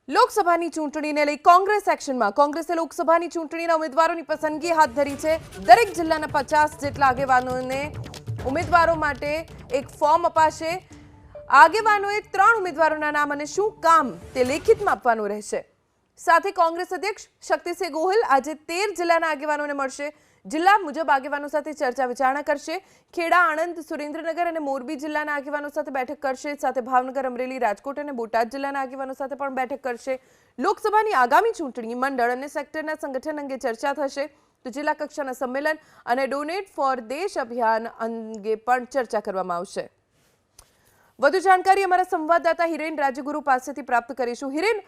લોકસભાની ચૂંટણીને લઈ કોંગ્રેસ એક્શનમાં કોંગ્રેસે લોકસભાની ચૂંટણીના ઉમેદવારોની પસંદગી હાથ ધરી છે। દરેક જિલ્લાના 50 જેટલા આગેવાનોને ઉમેદવારો માટે એક ફોર્મ અપાશે। આગેવાનોએ 3 ઉમેદવારોના નામ અને શું કામ તે લેખિતમાં આપવાનું રહેશે। સાથે કોંગ્રેસ અધ્યક્ષ શક્તિસિંહ ગોહિલ આજે 13 જિલ્લાના આગેવાનોને મળશે। જિલ્લા મુજબ આગેવાનો સાથે ચર્ચા વિચારણા કરશે। ખેડા, આણંદ, સુરેન્દ્રનગર અને મોરબી જિલ્લાના આગેવાનો સાથે બેઠક કરશે। સાથે ભાવનગર, અમરેલી, રાજકોટ અને બોટાદ જિલ્લાના આગેવાનો સાથે પણ બેઠક કરશે। લોકસભાની આગામી ચૂંટણી, મંડળ અને સેક્ટરના સંગઠન અંગે ચર્ચા થશે। તો જિલ્લા કક્ષાના સંમેલન અને ડોનેટ ફોર દેશ અભિયાન અંગે પણ ચર્ચા કરવામાં આવશે। વધુ જાણકારી અમારા સંવાદદાતા હિરેન રાજગુરુ પાસેથી પ્રાપ્ત કરીશું। હિરેન,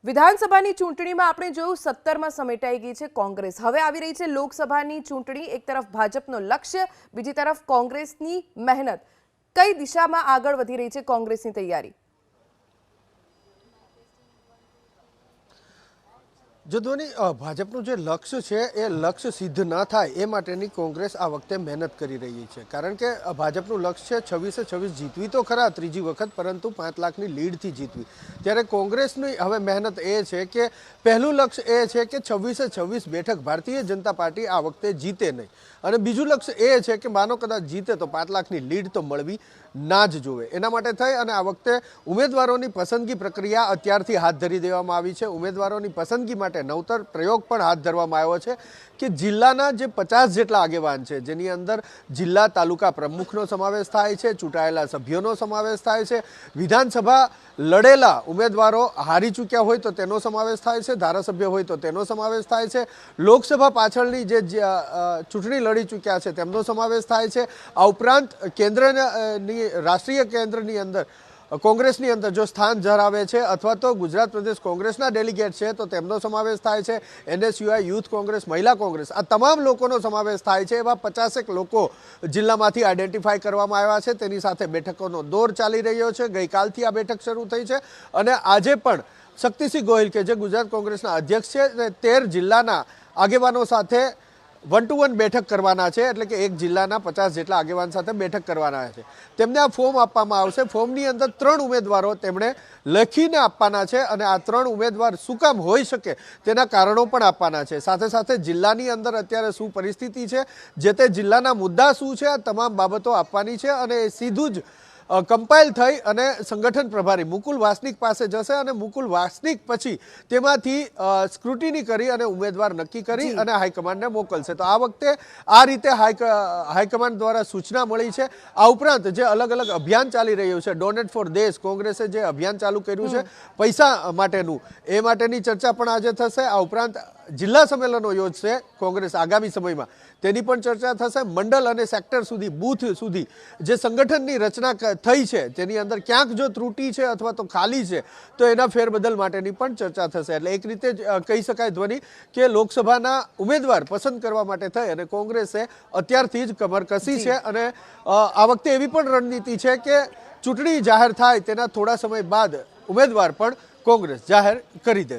વિધાનસભાની ચૂંટણીમાં આપણે જોયું 17માં સમેટાઈ ગઈ છે કોંગ્રેસ। હવે આવી રહી છે લોકસભાની ચૂંટણી। એક તરફ ભાજપનો લક્ષ્ય, બીજી તરફ કોંગ્રેસની મહેનત। કઈ દિશામાં આગળ વધી રહી છે કોંગ્રેસની તૈયારી? જો ધોની ભાજપનું જે લક્ષ્ય છે એ લક્ષ્ય સિદ્ધ ન થાય એ માટેની કોંગ્રેસ આ વખતે મહેનત કરી રહી છે। કારણ કે ભાજપનું લક્ષ્ય 26-26 જીતવી તો ખરા ત્રીજી વખત, પરંતુ 5 લાખની લીડથી જીતવી। ત્યારે કોંગ્રેસની હવે મહેનત એ છે કે પહેલું લક્ષ્ય એ છે કે 26-26 બેઠક ભારતીય જનતા પાર્ટી આ વખતે જીતે નહીં, અને બીજું લક્ષ્ય એ છે કે માનો કદાચ જીતે તો 5 લાખની લીડ તો મળવી ના જ જોવે। એના માટે થઈ અને આ વખતે ઉમેદવારોની પસંદગી પ્રક્રિયા અત્યારથી હાથ ધરી દેવામાં આવી છે। ઉમેદવારોની પસંદગી માટે નવતર પ્રયોગ પણ હાથ ધરવામાં આવ્યો છે કે જિલ્લાના જે 50 જેટલા આગેવાન છે, જેની અંદર જિલ્લા તાલુકા પ્રમુખનો સમાવેશ થાય છે, ચૂંટાયેલા સભ્યોનો સમાવેશ થાય છે, વિધાનસભા લડેલા ઉમેદવારો હારી ચૂક્યા હોય તો તેનો સમાવેશ થાય છે, ધારાસભ્ય હોય તો તેનો સમાવેશ થાય છે, લોકસભા પાછળની જે ચૂંટણી લડી ચૂક્યા છે તેમનો સમાવેશ થાય છે। આ ઉપરાંત કેન્દ્રની રાષ્ટ્રીય કેન્દ્રની અંદર કોંગ્રેસની અંદર જો સ્થાન ધરાવે છે અથવા તો ગુજરાત પ્રદેશ કોંગ્રેસના ડેલિગેટ છે તો તેમનો સમાવેશ થાય છે। NSUI, યુથ કોંગ્રેસ, મહિલા કોંગ્રેસ, આ તમામ લોકોનો સમાવેશ થાય છે। એવા 50 લોકો જિલ્લામાંથી આઈડેન્ટિફાઈ કરવામાં આવ્યા છે। તેની સાથે બેઠકોનો દોર ચાલી રહ્યો છે। ગઈકાલથી આ બેઠક શરૂ થઈ છે અને આજે પણ શક્તિસિંહ ગોહિલ કે જે ગુજરાત કોંગ્રેસના અધ્યક્ષ છે તે 13 જિલ્લાના આગેવાનો સાથે 1-to-1 બેઠક કરવાના છે। એટલે કે એક જિલ્લાના 50 જેટલા આગેવાન સાથે બેઠક કરવાના છે। તેમને આ ફોર્મ આપવામાં આવશે। ફોર્મની અંદર 3 ઉમેદવારો તેમણે લખીને આપવાના છે અને આ 3 ઉમેદવાર શું કામ હોઈ શકે તેના કારણો પણ આપવાના છે। સાથે સાથે જિલ્લાની અંદર અત્યારે શું પરિસ્થિતિ છે, જે તે જિલ્લાના મુદ્દા શું છે, આ તમામ બાબતો આપવાની છે અને એ સીધું જ કમ્પાઇલ થઈ અને સંગઠન પ્રભારી મુકુલ વાસનિક પાસે જશે અને મુકુલ વાસનિક પછી તેમાંથી સ્ક્રુટિની કરી અને ઉમેદવાર નક્કી કરી અને હાઈકમાન્ડને મોકલશે। તો આ વખતે આ રીતે હાઈકમાન્ડ દ્વારા સૂચના મળી છે। આ ઉપરાંત જે અલગ અલગ અભિયાન ચાલી રહ્યું છે, ડોનેટ ફોર દેશ, કોંગ્રેસે જે અભિયાન ચાલુ કર્યું છે પૈસા માટેનું, એ માટેની ચર્ચા પણ આજે થશે। આ ઉપરાંત જિલ્લા સંમેલનો યોજશે કોંગ્રેસ આગામી સમયમાં, તેની પણ ચર્ચા થશે। મંડળ અને સેક્ટર સુધી, બૂથ સુધી જે સંગઠનની રચના થઈ છે તેની અંદર ક્યાંક જો ત્રુટિ છે અથવા તો ખાલી છે તો એના ફેરબદલ માટેની પણ ચર્ચા થશે। એટલે એક રીતે કહી શકાય ધ્વનિ કે લોકસભાના ઉમેદવાર પસંદ કરવા માટે થઈ અને કોંગ્રેસે અત્યારથી જ કમર કસી છે અને આ વખતે એવી પણ રણનીતિ છે કે ચૂંટણી જાહેર થાય તેના થોડા સમય બાદ ઉમેદવાર પણ કોંગ્રેસ જાહેર કરી દે।